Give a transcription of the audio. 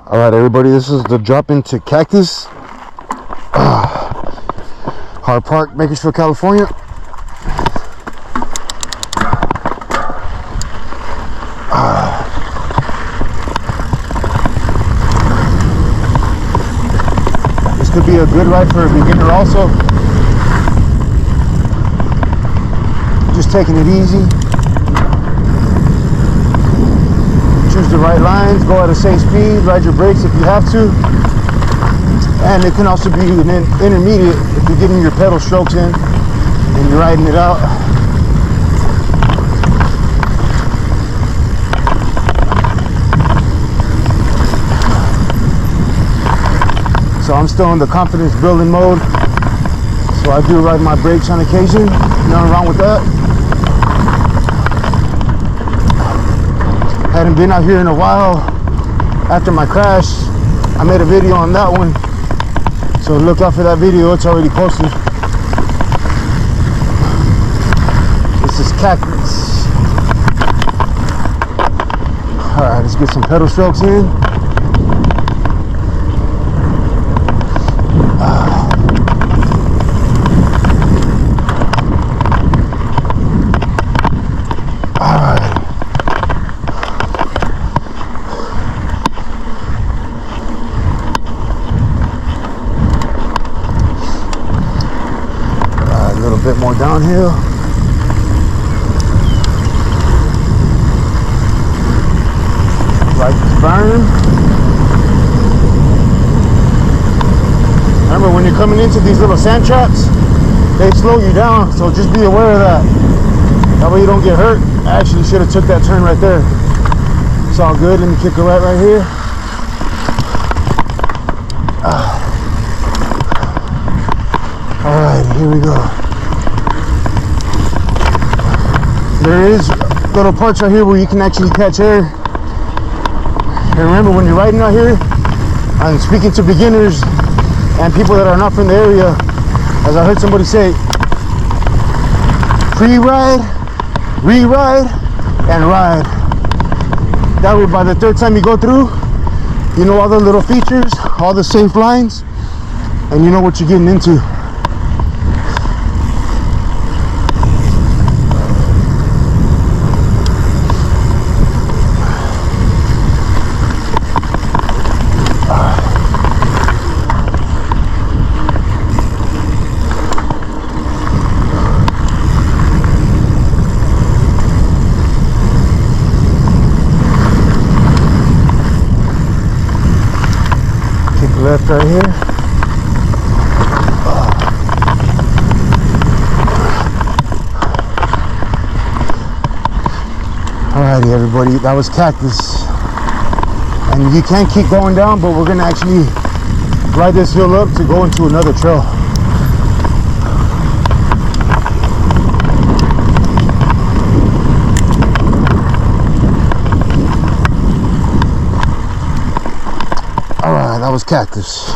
All right, everybody, this is the drop into Cactus, Hard Park, Bakersfield, California. This could be a good ride for a beginner also. Just taking it easy. Choose the right lines, go at a safe speed, ride your brakes if you have to. And it can also be an intermediate if you're getting your pedal strokes in and you're riding it out. So I'm still in the confidence building mode. So I do ride my brakes on occasion, nothing wrong with that. Hadn't been out here in a while after my crash. I made a video on that one, so look out for that video, it's already posted. This is Cactus. Alright, let's get some pedal strokes in. Bit more downhill. Right firm. Remember, when you're coming into these little sand traps, they slow you down, so just be aware of that. That way you don't get hurt. I actually should have took that turn right there. It's all good. Let me kick a right here. All right, here we go. There is little parts right here where you can actually catch air. And remember, when you're riding out here, I'm speaking to beginners and people that are not from the area, as I heard somebody say, pre-ride, re-ride, and ride. That way by the third time you go through, you know all the little features, all the safe lines, and you know what you're getting into. Left right here. Alrighty, everybody, that was Cactus. And you can't keep going down, but we're gonna actually ride this hill up to go into another trail. Alright, that was Cactus.